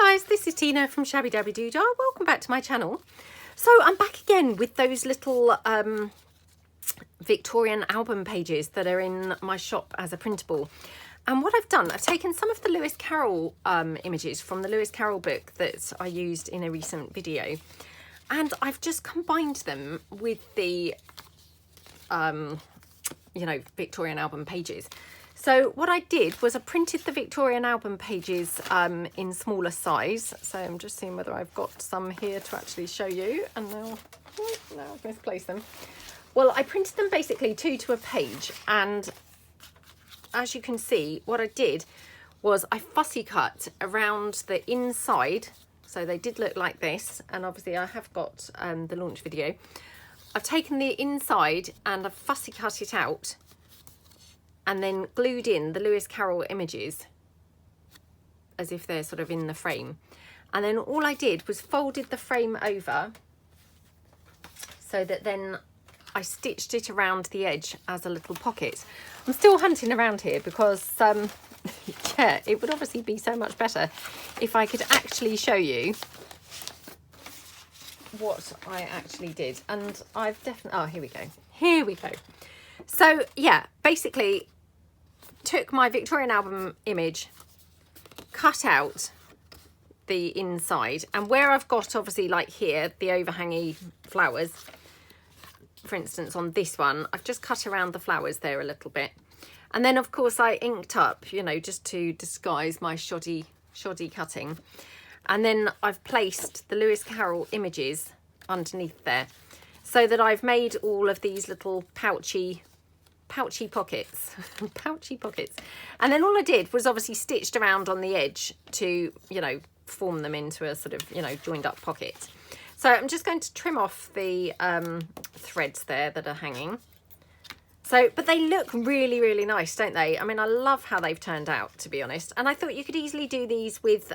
Hi guys, this is Tina from Shabbydabbydoodah. Welcome back to my channel. So I'm back again with those little Victorian album pages that are in my shop as a printable. And what I've done, I've taken some of the Lewis Carroll images from the Lewis Carroll book that I used in a recent video. And I've just combined them with the, you know, Victorian album pages. So what I did was I printed the Victorian album pages in smaller size. So I'm just seeing whether I've got some here to actually show you. And now I've misplaced them. Well, I printed them basically 2 to a page. And as you can see, what I did was I fussy cut around the inside. So they did look like this. And obviously I have got the launch video. I've taken the inside and I've fussy cut it out. And then glued in the Lewis Carroll images as if they're sort of in the frame. And then all I did was folded the frame over so that then I stitched it around the edge as a little pocket. I'm still hunting around here because, yeah, it would obviously be so much better if I could actually show you what I actually did. And I've definitely, oh, here we go. Here we go. So yeah, basically took my Victorian album image, cut out the inside, and where I've got obviously like here, the overhangy flowers, for instance on this one, I've just cut around the flowers there a little bit. And then of course I inked up, you know, just to disguise my shoddy cutting. And then I've placed the Lewis Carroll images underneath there so that I've made all of these little pouchy pockets pouchy pockets. And then all I did was obviously stitched around on the edge to, you know, form them into a sort of, you know, joined up pocket. So I'm just going to trim off the threads there that are hanging. So, but they look really nice, don't they? I mean, I love how they've turned out, to be honest. And I thought you could easily do these with,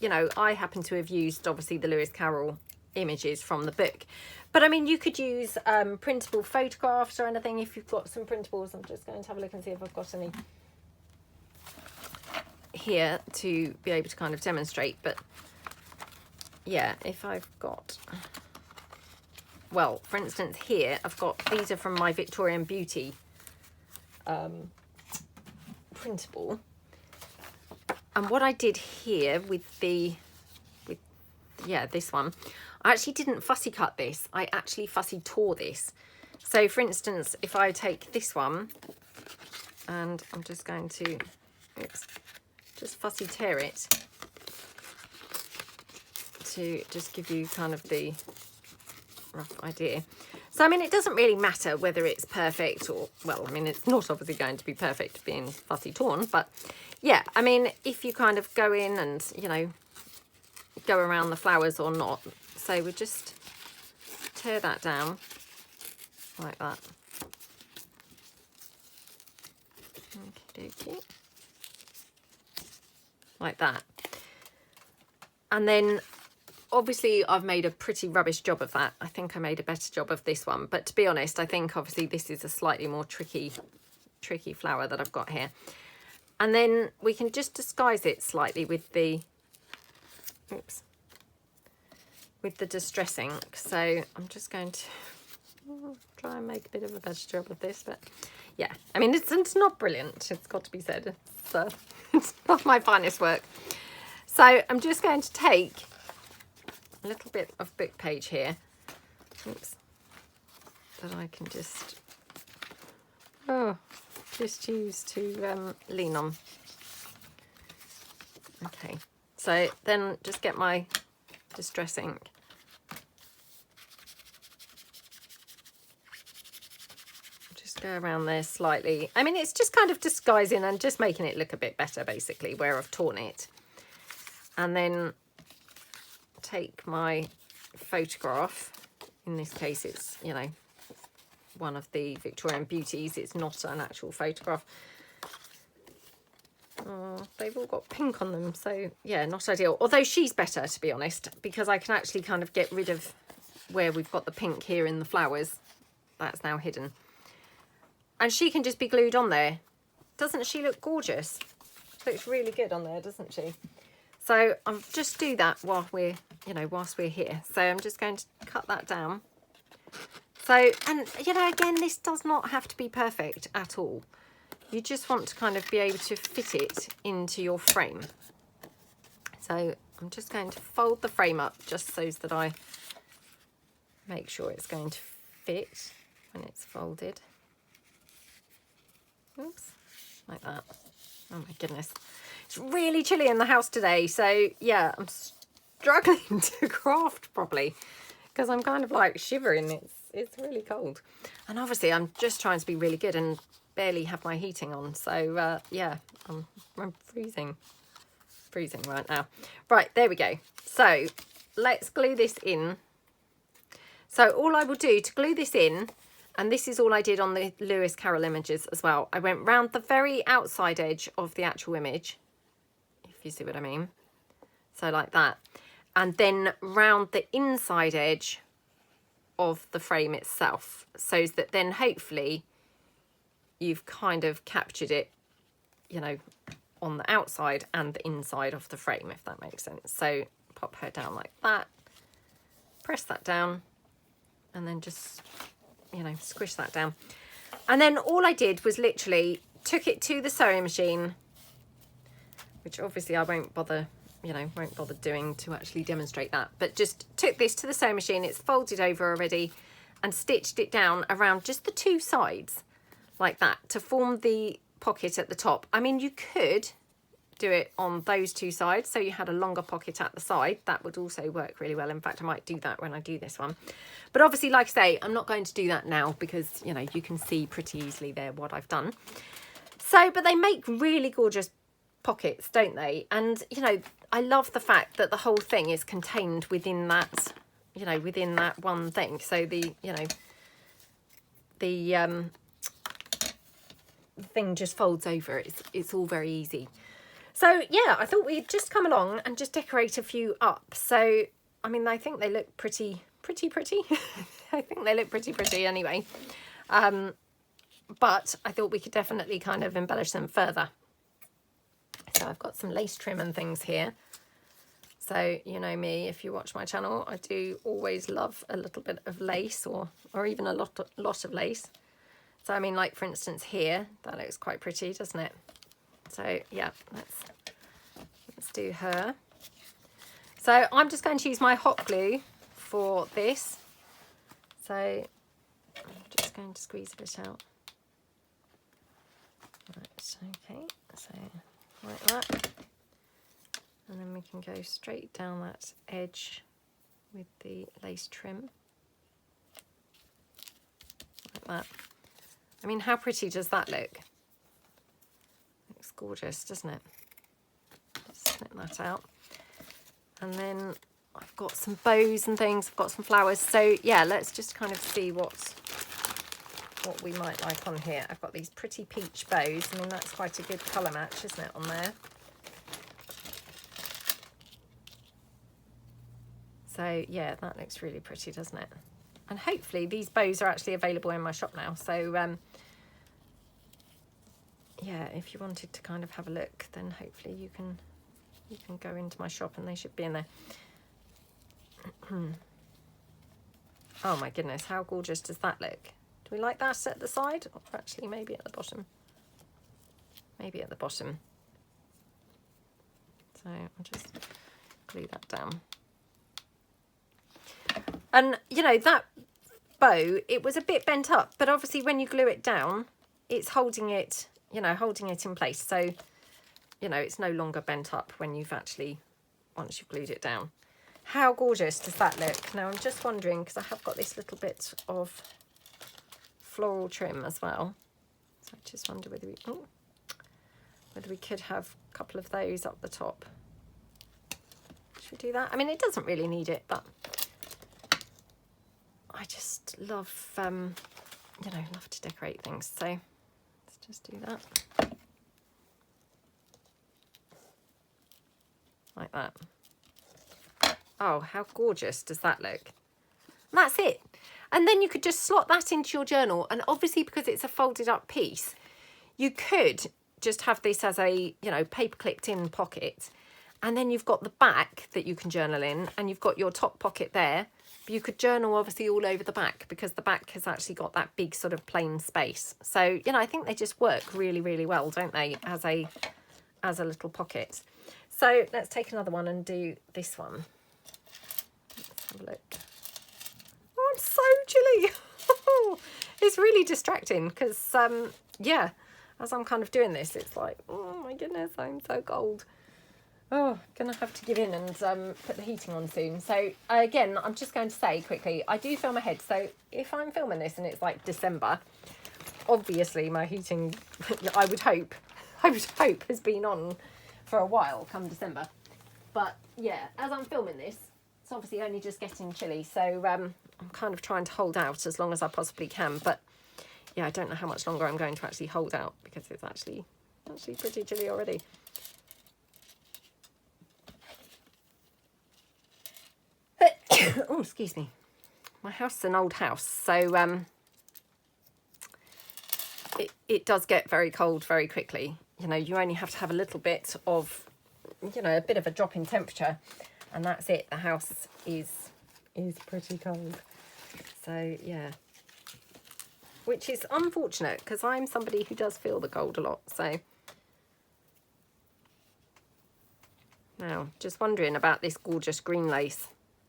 you know, I happen to have used obviously the Lewis Carroll images from the book. But I mean, you could use printable photographs or anything if you've got some printables. I'm just going to have a look and see if I've got any here to be able to kind of demonstrate. But yeah, if I've got, well, for instance, here I've got, these are from my Victorian Beauty printable. And what I did here with the, yeah, this one, I actually didn't fussy cut this. I actually fussy tore this. So for instance, if I take this one and I'm just going to, oops, just fussy tear it to just give you kind of the rough idea. So I mean, it doesn't really matter whether it's perfect or, well, I mean, it's not obviously going to be perfect being fussy torn, but yeah, I mean, if you kind of go in and, you know, go around the flowers or not. So we just tear that down like that. Okie dokie. Like that. And then obviously I've made a pretty rubbish job of that. I think I made a better job of this one. But to be honest, I think obviously this is a slightly more tricky flower that I've got here. And then we can just disguise it slightly with the, oops, with the Distress ink. So I'm just going to try and make a bit of a better job of this, but yeah, I mean, it's not brilliant, it's got to be said. It's not my finest work. So I'm just going to take a little bit of book page here, oops, that I can just use to lean on. Okay, so then just get my Distress ink. Just go around there slightly. I mean, it's just kind of disguising and just making it look a bit better, basically, where I've torn it. And then take my photograph. In this case, it's, you know, one of the Victorian Beauties. It's not an actual photograph. Oh, they've all got pink on them, so yeah, not ideal. Although she's better, to be honest, because I can actually kind of get rid of where we've got the pink here in the flowers. That's now hidden. And she can just be glued on there. Doesn't she look gorgeous? Looks really good on there, doesn't she? So I'll just do that while we're, whilst we're here. So I'm just going to cut that down. So, and again, this does not have to be perfect at all. You just want to kind of be able to fit it into your frame. So I'm just going to fold the frame up just so that I make sure it's going to fit when it's folded. Oops, like that. Oh my goodness. It's really chilly in the house today. So yeah, I'm struggling to craft properly because I'm kind of like shivering. It's really cold. And obviously I'm just trying to be really good and barely have my heating on. So yeah, I'm freezing right now. Right, there we go. So let's glue this in. So all I will do to glue this in, and this is all I did on the Lewis Carroll images as well. I went round the very outside edge of the actual image, if you see what I mean. So like that. And then round the inside edge of the frame itself. So that then hopefully you've kind of captured it, on the outside and the inside of the frame, if that makes sense. So pop her down like that. Press that down. And then just, squish that down. And then all I did was literally took it to the sewing machine, which obviously I won't bother doing to actually demonstrate that. But just took this to the sewing machine. It's folded over already and stitched it down around just the two sides like that to form the pocket at the top. I mean, you could do it on those two sides so you had a longer pocket at the side. That would also work really well. In fact, I might do that when I do this one. But obviously, like I say, I'm not going to do that now because, you can see pretty easily there what I've done. So, but they make really gorgeous pockets, don't they? And, I love the fact that the whole thing is contained within that, within that one thing. So the thing just folds over. It's all very easy. So yeah, I thought we'd just come along and just decorate a few up. So I mean, I think they look pretty. I think they look pretty anyway. But I thought we could definitely kind of embellish them further. So I've got some lace trim and things here. So you know me, if you watch my channel, I do always love a little bit of lace or even a lot of lace. So I mean, like for instance here, that looks quite pretty, doesn't it? So yeah, let's do her. So I'm just going to use my hot glue for this. So I'm just going to squeeze a bit out. Right, okay, so like that. And then we can go straight down that edge with the lace trim. Like that. I mean, how pretty does that look? Looks gorgeous, doesn't it? Just snip that out. And then I've got some bows and things. I've got some flowers. So yeah, let's just kind of see what we might like on here. I've got these pretty peach bows. I mean, that's quite a good colour match, isn't it, on there? So yeah, that looks really pretty, doesn't it? And hopefully these bows are actually available in my shop now. So yeah, if you wanted to kind of have a look, then hopefully you can go into my shop and they should be in there. Oh my goodness, how gorgeous does that look? Do we like that at the side? Or actually maybe at the bottom. Maybe at the bottom. So I'll just glue that down. And that bow, it was a bit bent up, but obviously when you glue it down, it's holding it, holding it in place. So, it's no longer bent up when once you've glued it down. How gorgeous does that look? Now I'm just wondering, because I have got this little bit of floral trim as well. So I just wonder whether we could have a couple of those up the top. Should we do that? I mean, it doesn't really need it, but I just love, love to decorate things. So let's just do that. Like that. Oh, how gorgeous does that look? And that's it. And then you could just slot that into your journal. And obviously, because it's a folded up piece, you could just have this as a, paper clipped in pocket. And then you've got the back that you can journal in, and you've got your top pocket there. But you could journal obviously all over the back because the back has actually got that big sort of plain space. So, you know, I think they just work really, really well, don't they, as a little pocket. So let's take another one and do this one. Let's have a look. Oh, I'm so chilly. It's really distracting because, yeah, as I'm kind of doing this, it's like, oh my goodness, I'm so cold. Oh, gonna have to give in and put the heating on soon. So again, I'm just going to say quickly, I do film ahead. So if I'm filming this and it's like December, obviously my heating, I would hope has been on for a while come December. But yeah, as I'm filming this, it's obviously only just getting chilly. So I'm kind of trying to hold out as long as I possibly can. But yeah, I don't know how much longer I'm going to actually hold out because it's actually pretty chilly already. Oh, excuse me. My house is an old house, so it does get very cold very quickly. You know, you only have to have a little bit of, you know, a bit of a drop in temperature, and that's it. The house is pretty cold. So yeah, which is unfortunate because I'm somebody who does feel the cold a lot. So now, just wondering about this gorgeous green lace.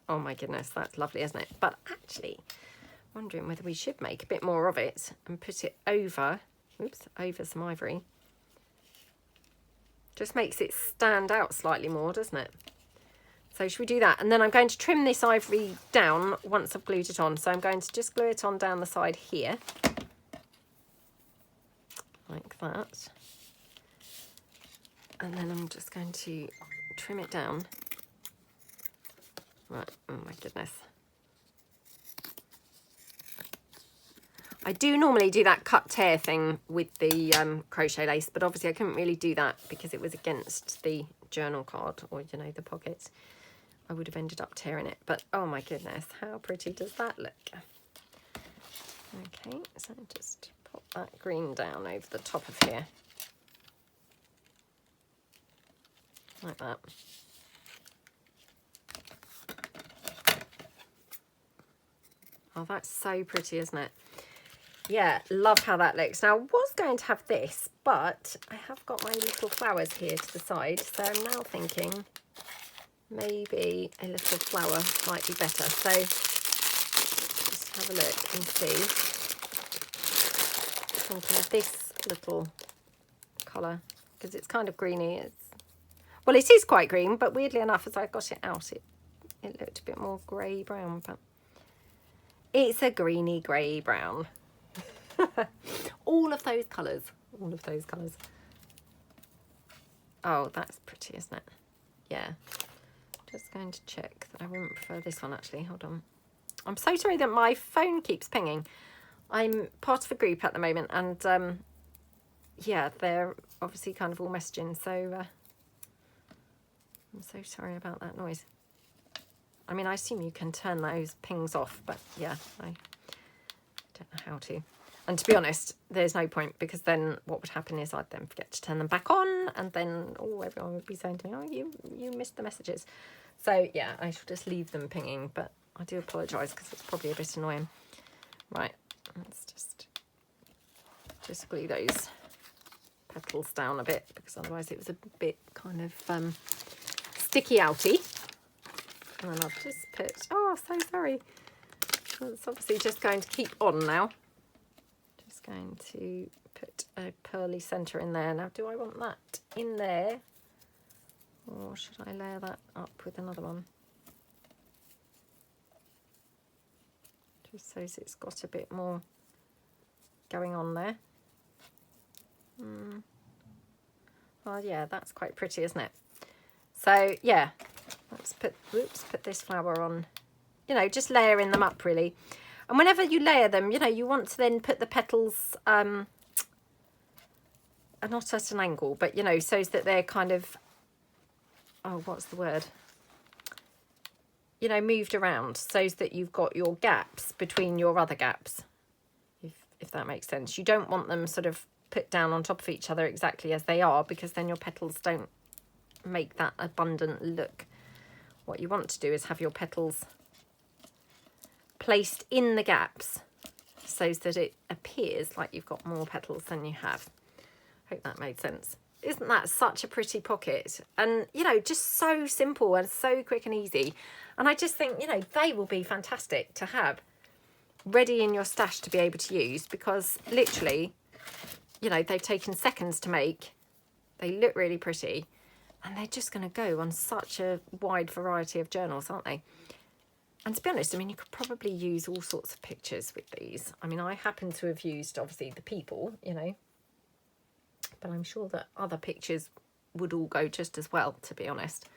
Oh my goodness, that's lovely, isn't it? But actually, wondering whether we should make a bit more of it and put it over, over some ivory. Just makes it stand out slightly more, doesn't it? So should we do that? And then I'm going to trim this ivory down once I've glued it on. So I'm going to just glue it on down the side here. Like that. And then I'm just going to trim it down. Right, oh my goodness. I do normally do that cut tear thing with the crochet lace, but obviously I couldn't really do that because it was against the journal card or, you know, the pockets. I would have ended up tearing it, but oh my goodness, how pretty does that look? Okay, so just pop that green down over the top of here. Like that. Oh, that's so pretty, isn't it? Yeah, love how that looks. Now, I was going to have this, but I have got my little flowers here to the side. So I'm now thinking maybe a little flower might be better. So just have a look and see. Thinking of this little colour because it's kind of greeny. Well, it is quite green, but weirdly enough, as I got it out, it looked a bit more grey-brown, but it's a greeny grey brown. All of those colours. Oh, that's pretty, isn't it? Yeah. Just going to check that I wouldn't prefer this one actually. Hold on. I'm so sorry that my phone keeps pinging. I'm part of a group at the moment and yeah, they're obviously kind of all messaging, so I'm so sorry about that noise. I mean, I assume you can turn those pings off, but yeah, I don't know how to. And to be honest, there's no point because then what would happen is I'd then forget to turn them back on and then, oh, everyone would be saying to me, oh, you missed the messages. So yeah, I should just leave them pinging, but I do apologise because it's probably a bit annoying. Right, let's just glue those petals down a bit because otherwise it was a bit kind of sticky outy. And then I've just put, oh, so sorry. It's obviously just going to keep on now. Just going to put a pearly centre in there. Now, do I want that in there? Or should I layer that up with another one? Just so it's got a bit more going on there. Well, yeah, that's quite pretty, isn't it? So, yeah. Let's put this flower on, you know, just layering them up really. And whenever you layer them, you know, you want to then put the petals, not at an angle, but, you know, so that they're kind of, oh, what's the word? You know, moved around so that you've got your gaps between your other gaps, if that makes sense. You don't want them sort of put down on top of each other exactly as they are because then your petals don't make that abundant look. What you want to do is have your petals placed in the gaps so that it appears like you've got more petals than you have. Hope that made sense. Isn't that such a pretty pocket? And, you know, just so simple and so quick and easy. And I just think, you know, they will be fantastic to have ready in your stash to be able to use, because literally, you know, they've taken seconds to make. They look really pretty, and they're just going to go on such a wide variety of journals, aren't they? And to be honest, I mean, you could probably use all sorts of pictures with these. I mean, I happen to have used, obviously, the people, you know, but I'm sure that other pictures would all go just as well, to be honest.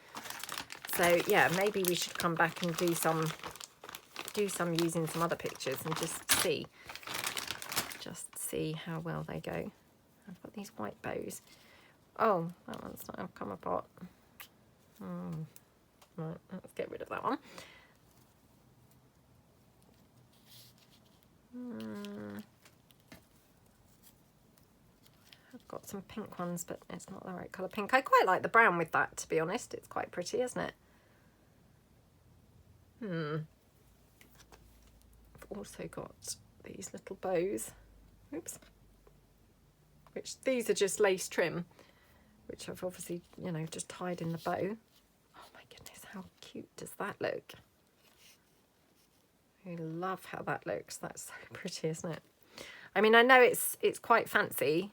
So yeah, maybe we should come back and do some using some other pictures and just see how well they go. I've got these white bows. Oh, that one's not come apart. Right, let's get rid of that one. I've got some pink ones, but it's not the right colour pink. I quite like the brown with that, to be honest. It's quite pretty, isn't it? I've also got these little bows. Oops. Which these are just lace trim, which I've obviously, you know, just tied in the bow. Oh my goodness, how cute does that look? I love how that looks. That's so pretty, isn't it? I mean, I know it's quite fancy,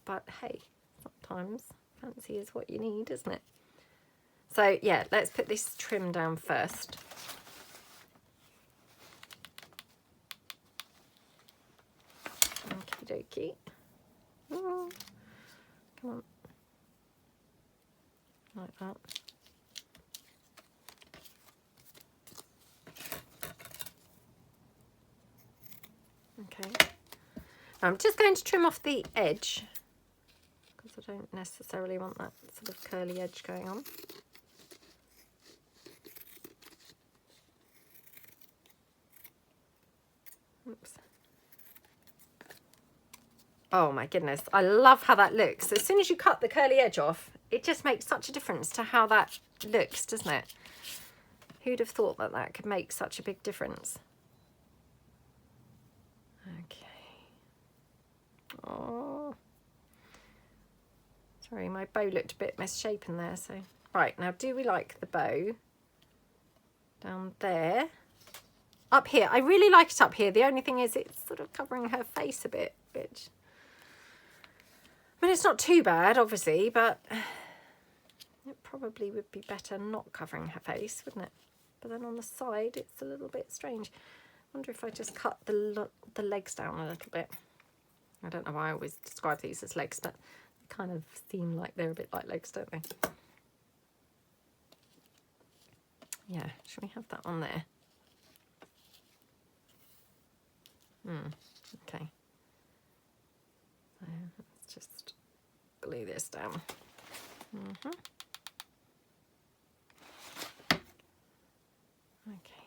but hey, sometimes fancy is what you need, isn't it? So yeah, let's put this trim down first. Okie dokie. Oh, come on. Like that. Okay. Now I'm just going to trim off the edge, because I don't necessarily want that sort of curly edge going on. Oops. Oh my goodness, I love how that looks. As soon as you cut the curly edge off, it just makes such a difference to how that looks, doesn't it? Who'd have thought that that could make such a big difference? Okay. Oh, sorry, my bow looked a bit misshapen there. So, right, now do we like the bow down there? Up here, I really like it up here. The only thing is it's sort of covering her face a bit, which, I mean, it's not too bad, obviously, but it probably would be better not covering her face, wouldn't it? But then on the side, it's a little bit strange. I wonder if I just cut the legs down a little bit. I don't know why I always describe these as legs, but they kind of seem like they're a bit like legs, don't they? Yeah, should we have that on there? Okay. Let's just glue this down. Okay.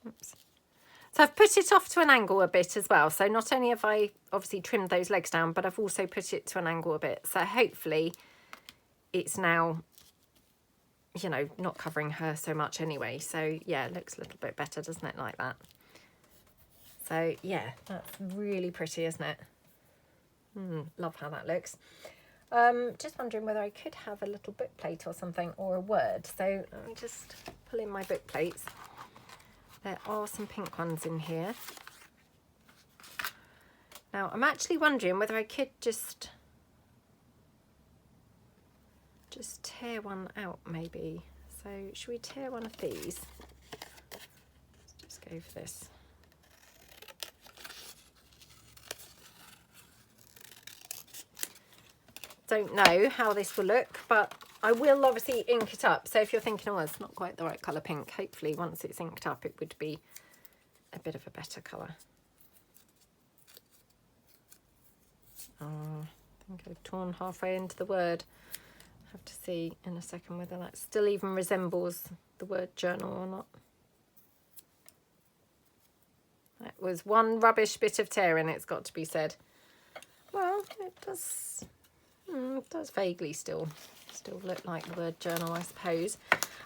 Oops. So I've put it off to an angle a bit as well. So not only have I obviously trimmed those legs down, but I've also put it to an angle a bit. So hopefully it's now, you know, not covering her so much anyway. So yeah, it looks a little bit better, doesn't it, like that? So yeah, that's really pretty, isn't it? Love how that looks. Just wondering whether I could have a little book plate or something, or a word. So let me just pull in my book plates. There are some pink ones in here. Now I'm actually wondering whether I could just tear one out maybe. So should we tear one of these? Let's just go for this. Don't know how this will look, but I will obviously ink it up. So if you're thinking, oh, it's not quite the right colour pink, hopefully once it's inked up it would be a bit of a better colour. Oh, I think I've torn halfway into the word. I'll have to see in a second whether that still even resembles the word journal or not. That was one rubbish bit of tearing, it's got to be said. Well, it does It does vaguely still look like the word journal, I suppose.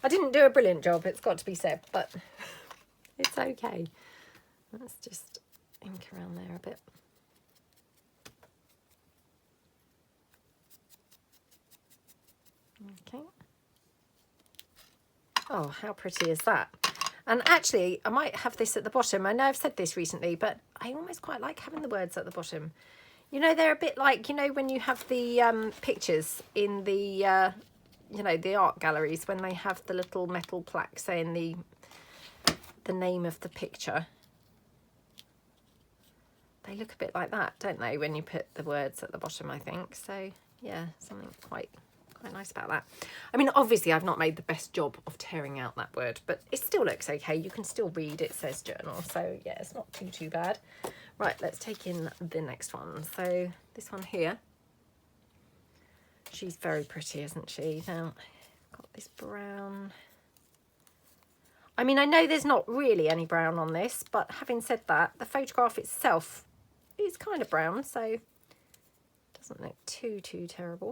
I didn't do a brilliant job, it's got to be said, but it's okay. Let's just ink around there a bit. Okay. Oh, how pretty is that? And actually, I might have this at the bottom. I know I've said this recently, but I almost quite like having the words at the bottom. You know, they're a bit like, you know, when you have the pictures in the, you know, the art galleries, when they have the little metal plaque saying the name of the picture. They look a bit like that, don't they, when you put the words at the bottom, I think. So, yeah, something quite nice about that. I mean, obviously, I've not made the best job of tearing out that word, but it still looks okay. You can still read it says journal. So, yeah, it's not too bad. Right, let's take in the next one. So, this one here. She's very pretty, isn't she? Now, I've got this brown. I mean, I know there's not really any brown on this, but having said that, the photograph itself is kind of brown, so it doesn't look too terrible.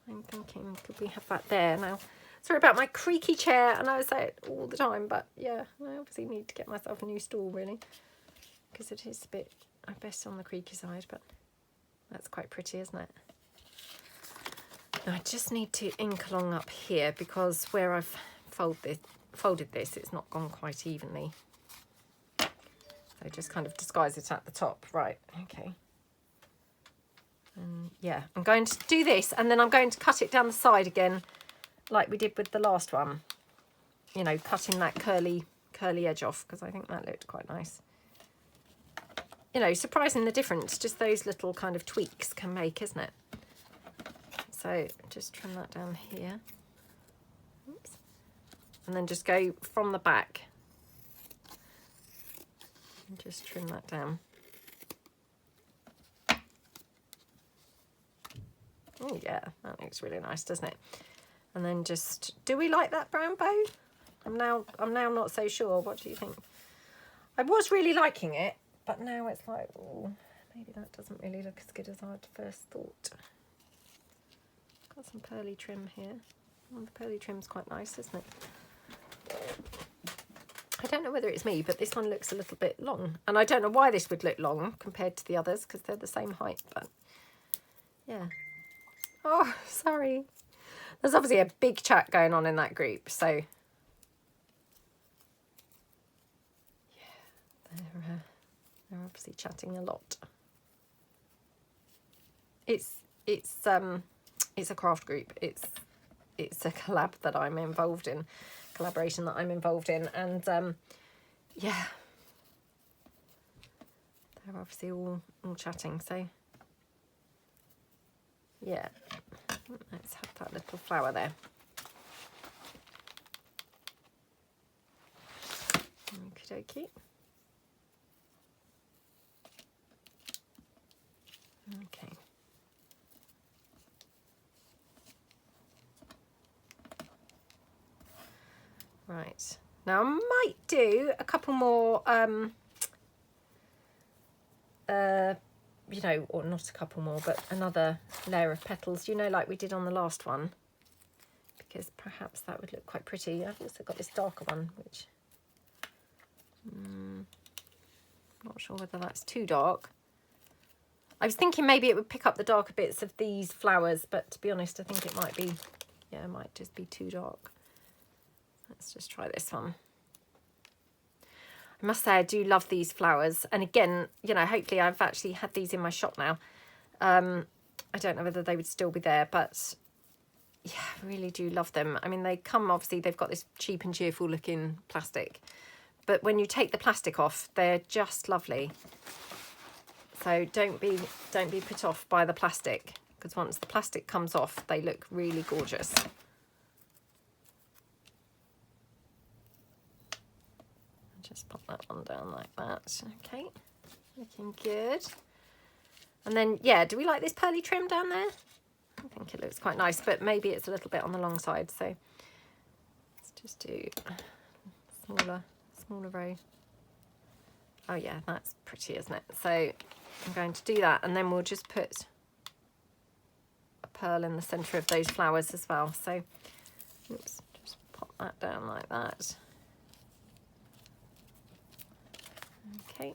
I'm thinking, could we have that there? Now, sorry about my creaky chair, and I say it all the time, but yeah, I obviously need to get myself a new stool, really, because it is a bit, I best on the creaky side, but that's quite pretty, isn't it? Now, I just need to ink along up here, because where I've folded this, it's not gone quite evenly. So just kind of disguise it at the top. Right, okay. And yeah, I'm going to do this, and then I'm going to cut it down the side again, like we did with the last one. You know, cutting that curly edge off, because I think that looked quite nice. You know, surprising the difference just those little kind of tweaks can make, isn't it? So just trim that down here. Oops. And then just go from the back and just trim that down. Oh yeah, that looks really nice, doesn't it? And then just, do we like that brown bow? I'm now not so sure. What do you think? I was really liking it, but now it's like, oh, maybe that doesn't really look as good as I'd first thought. Got some pearly trim here. Oh, the pearly trim's quite nice, isn't it? I don't know whether it's me, but this one looks a little bit long. And I don't know why this would look long compared to the others, because they're the same height, but yeah. Oh, sorry. There's obviously a big chat going on in that group, so yeah, they're obviously chatting a lot. It's a craft group. It's a collab that I'm involved in, collaboration that I'm involved in, and yeah, they're obviously all chatting. So yeah, let's have that little flower there. Okie dokie. Okay. Right. Now I might do a couple more you know, or not a couple more, but another layer of petals, you know, like we did on the last one, because perhaps that would look quite pretty. I've also got this darker one, which not sure whether that's too dark. I was thinking maybe it would pick up the darker bits of these flowers, but to be honest, I think it might be, yeah, it might just be too dark. Let's just try this one. I must say I do love these flowers, and again, you know, hopefully I've actually had these in my shop now. I don't know whether they would still be there, but yeah, I really do love them. I mean, they come, obviously they've got this cheap and cheerful looking plastic, but when you take the plastic off, they're just lovely. So don't be put off by the plastic, because once the plastic comes off, they look really gorgeous. Just pop that one down like that. Okay, looking good. And then, yeah, do we like this pearly trim down there? I think it looks quite nice, but maybe it's a little bit on the long side. So let's just do a smaller row. Oh yeah, that's pretty, isn't it? So I'm going to do that, and then we'll just put pearl in the centre of those flowers as well. So, oops, just pop that down like that. Okay.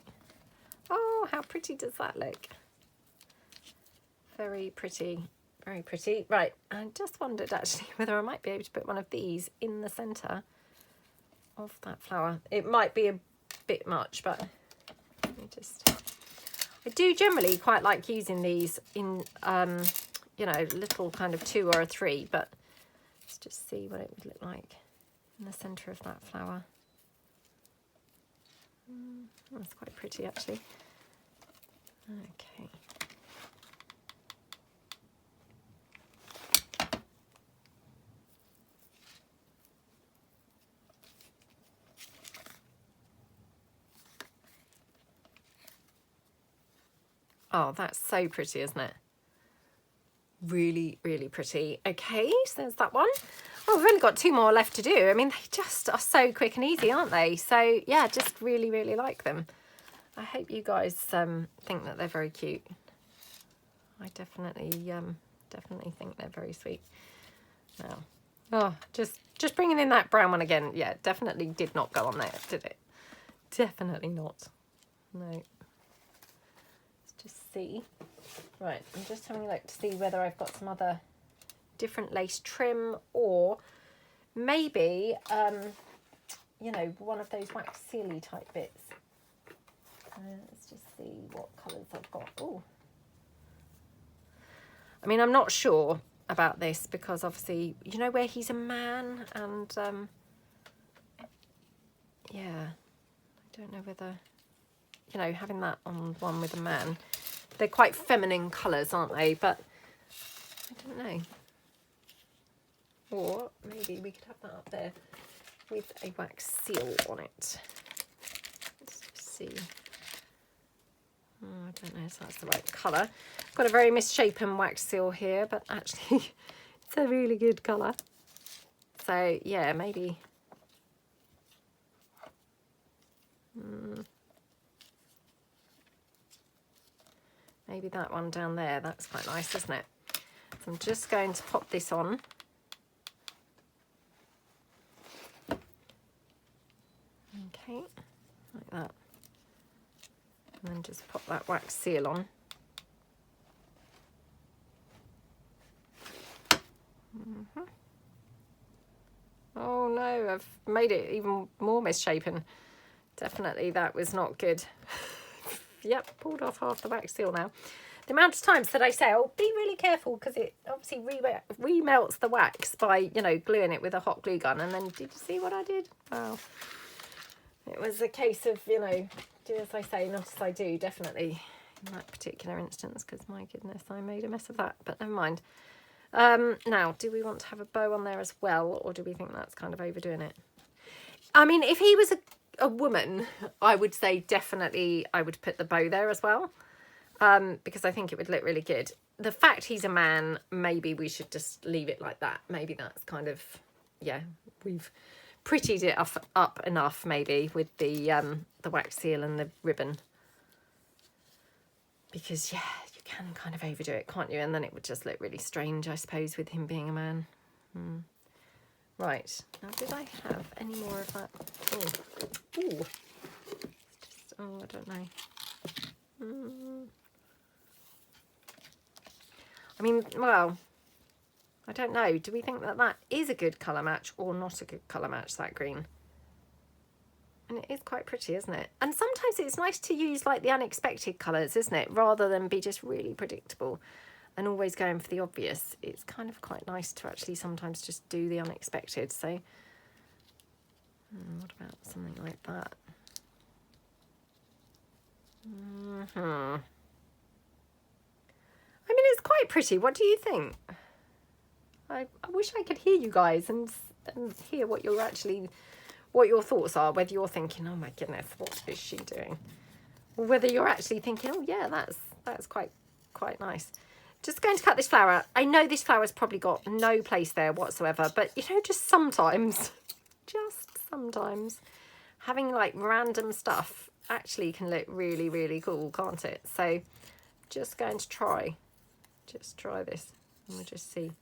Oh, how pretty does that look? Very pretty, very pretty. Right, I just wondered actually whether I might be able to put one of these in the centre of that flower. It might be a bit much, but let me just... I do generally quite like using these in, you know, little kind of 2 or a 3, but let's just see what it would look like in the centre of that flower. That's quite pretty actually. Okay. Oh, that's so pretty, isn't it? Really, really pretty. Okay, so there's that one. Oh, we've only got 2 more left to do. I mean, they just are so quick and easy, aren't they? So, yeah, just really, really like them. I hope you guys think that they're very cute. I definitely think they're very sweet. Now, oh, just bringing in that brown one again. Yeah, definitely did not go on there, did it? Definitely not. No. Just see. Right, I'm just having a look to see whether I've got some other different lace trim, or maybe you know, one of those wax sealy type bits. Let's just see what colours I've got. Oh, I mean, I'm not sure about this because obviously, you know, where he's a man, and yeah, I don't know whether, you know, having that on one with a man, they're quite feminine colours, aren't they? But I don't know. Or maybe we could have that up there with a wax seal on it. Let's just see. Oh, I don't know if that's the right colour. I've got a very misshapen wax seal here, but actually it's a really good colour. So yeah, maybe. Maybe that one down there. That's quite nice, isn't it? So I'm just going to pop this on. Okay, like that. And then just pop that wax seal on. Oh no, I've made it even more misshapen. Definitely that was not good. Yep, pulled off half the wax seal now. The amount of times that I say, oh, be really careful, because it obviously remelts the wax by, you know, gluing it with a hot glue gun. And then, did you see what I did? Wow. It was a case of, you know, do as I say, not as I do, definitely, in that particular instance, because my goodness, I made a mess of that, but never mind. Now, do we want to have a bow on there as well, or do we think that's kind of overdoing it? I mean, if he was a woman, I would say definitely I would put the bow there as well, because I think it would look really good. The fact he's a man, maybe we should just leave it like that. Maybe that's kind of, yeah, we've prettied it up enough maybe with the wax seal and the ribbon, because yeah, you can kind of overdo it, can't you? And then it would just look really strange, I suppose, with him being a man. Right, now did I have any more of that? Oh, ooh. Just, oh, I don't know. I mean, well, I don't know. Do we think that that is a good colour match or not a good colour match, that green? And it is quite pretty, isn't it? And sometimes it's nice to use like the unexpected colours, isn't it? Rather than be just really predictable and always going for the obvious. It's kind of quite nice to actually sometimes just do the unexpected. So what about something like that? I mean, it's quite pretty. What do you think? I wish I could hear you guys and hear what you're actually, what your thoughts are, whether you're thinking, oh my goodness, what is she doing? Or whether you're actually thinking, oh yeah, that's quite nice. Just going to cut this flower out. I know this flower's probably got no place there whatsoever, but you know, just sometimes, having like random stuff actually can look really, really cool, can't it? So just going to try this. and we'll just see.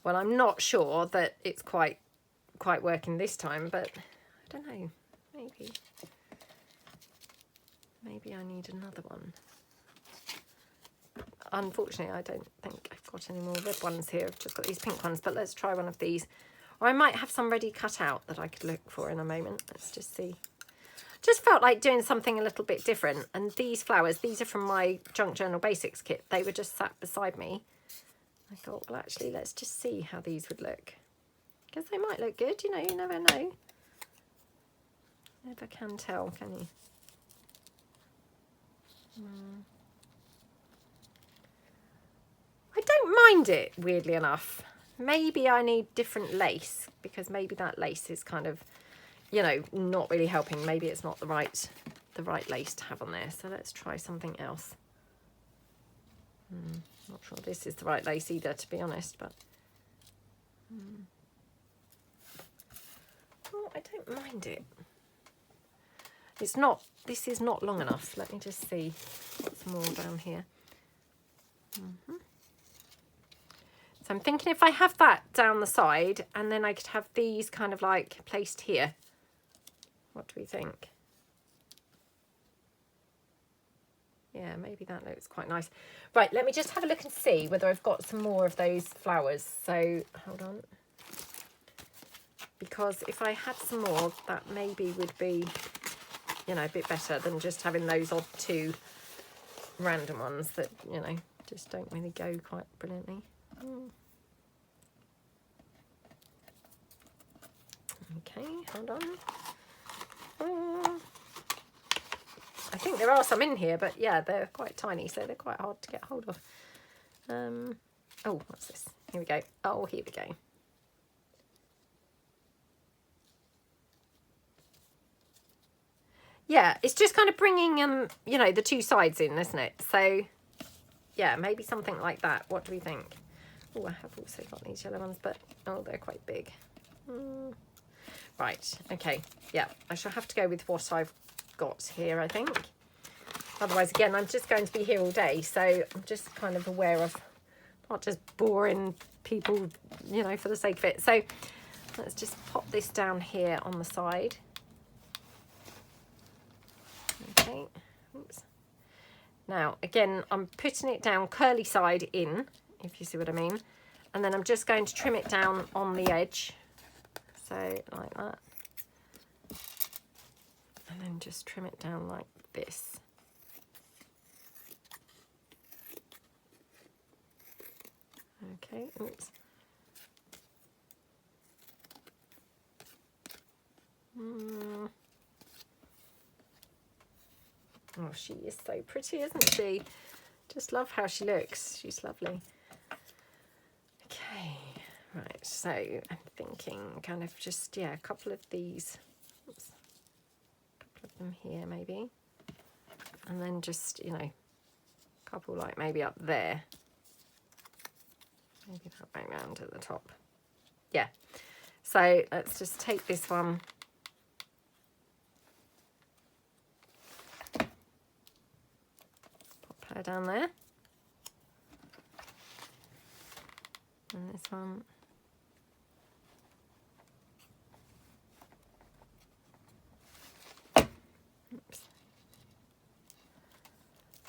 Well, I'm not sure that it's quite working this time, but I don't know, maybe I need another one. Unfortunately, I don't think I've got any more red ones here. I've just got these pink ones, but let's try one of these. Or I might have some ready cut out that I could look for in a moment. Let's just see. Just felt like doing something a little bit different. And these flowers, these are from my Junk Journal Basics kit. They were just sat beside me. I thought, well, actually, let's just see how these would look. Because they might look good, you know, you never know. Never can tell, can you? I don't mind it, weirdly enough. Maybe I need different lace, because maybe that lace is kind of, you know, not really helping. Maybe it's not the right lace to have on there. So let's try something else. Not sure this is the right lace either, to be honest, but oh, I don't mind it. It's not, this is not long enough. Let me just see what's more down here. So I'm thinking if I have that down the side and then I could have these kind of like placed here. What do we think? Yeah, maybe that looks quite nice. Right, let me just have a look and see whether I've got some more of those flowers. So hold on. Because if I had some more, that maybe would be, you know, a bit better than just having those odd two random ones that, you know, just don't really go quite brilliantly. Okay, hold on. I think there are some in here, but yeah, they're quite tiny, so they're quite hard to get hold of. Oh, what's this? Here we go. Oh, here we go. Yeah, it's just kind of bringing, you know, the two sides in, isn't it? So, yeah, maybe something like that. What do we think? Oh, I have also got these yellow ones, but, oh, they're quite big. Right, okay. Yeah, I shall have to go with what I've got here, I think. Otherwise, again, I'm just going to be here all day, so I'm just kind of aware of not just boring people, you know, for the sake of it. So let's just pop this down here on the side. Okay, oops. Now, again, I'm putting it down curly side in, if you see what I mean. And then I'm just going to trim it down on the edge. So, like that. And then just trim it down like this. Okay, oops. Oh, she is so pretty, isn't she? Just love how she looks. She's lovely. Okay, right, so I'm thinking kind of just, yeah, a couple of these. Oops. A couple of them here, maybe. And then just, you know, a couple like maybe up there. Maybe that way round at the top. Yeah. So let's just take this one. Pop her down there. And this one. Oops.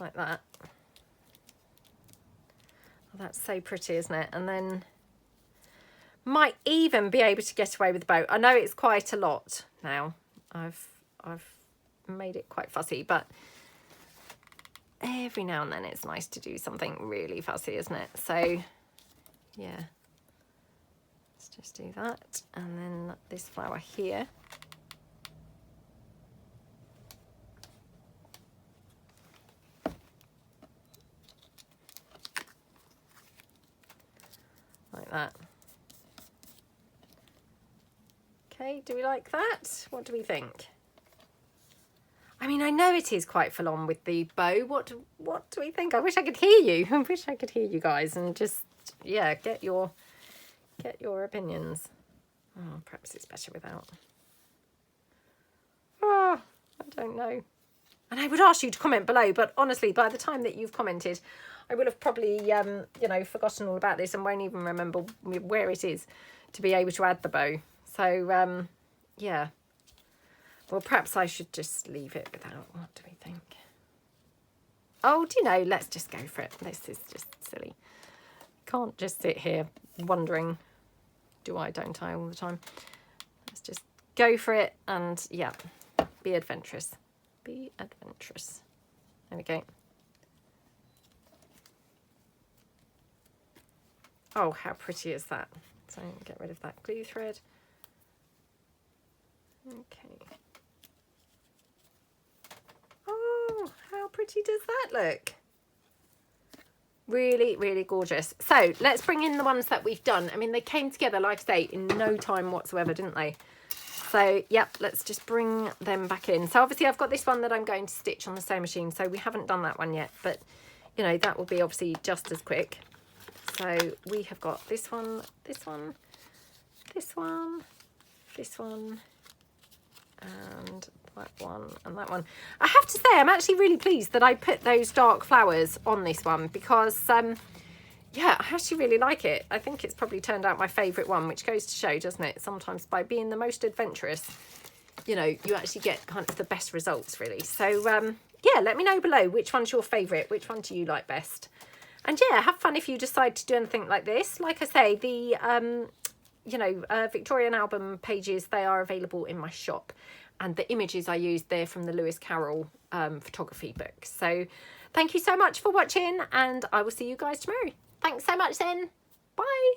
Like that. Oh, that's so pretty, isn't it? And then might even be able to get away with the bow. I know it's quite a lot now. I've made it quite fussy, but every now and then it's nice to do something really fussy, isn't it? So yeah, let's just do that. And then this flower here. Like that. Okay, do we like that? What do we think? I mean, I know it is quite full on with the bow. What do we think? I wish I could hear you. I wish I could hear you guys and just, yeah, get your opinions. Oh, perhaps it's better without. don't know. And I would ask you to comment below, but honestly, by the time that you've commented, I will have probably, you know, forgotten all about this and won't even remember where it is to be able to add the bow. So, yeah. Well, perhaps I should just leave it without. What do we think? Oh, do you know, let's just go for it. This is just silly. Can't just sit here wondering, do I, don't I, all the time. Let's just go for it and, yeah, be adventurous. Be adventurous. There we go. Oh, how pretty is that? So get rid of that glue thread. Okay. Oh, how pretty does that look? Really, really gorgeous. So let's bring in the ones that we've done. I mean, they came together, like I say, in no time whatsoever, didn't they? So, yep, let's just bring them back in. So obviously I've got this one that I'm going to stitch on the sewing machine. So we haven't done that one yet, but, you know, that will be obviously just as quick. So we have got this one, this one, this one, this one, and that one, and that one. I have to say, I'm actually really pleased that I put those dark flowers on this one because, yeah, I actually really like it. I think it's probably turned out my favourite one, which goes to show, doesn't it? Sometimes by being the most adventurous, you know, you actually get kind of the best results, really. So, yeah, let me know below which one's your favourite, which one do you like best? And, yeah, have fun if you decide to do anything like this. Like I say, the, you know, Victorian Album pages, they are available in my shop. And the images I used, they're from the Lewis Carroll photography book. So, thank you so much for watching, and I will see you guys tomorrow. Thanks so much then. Bye.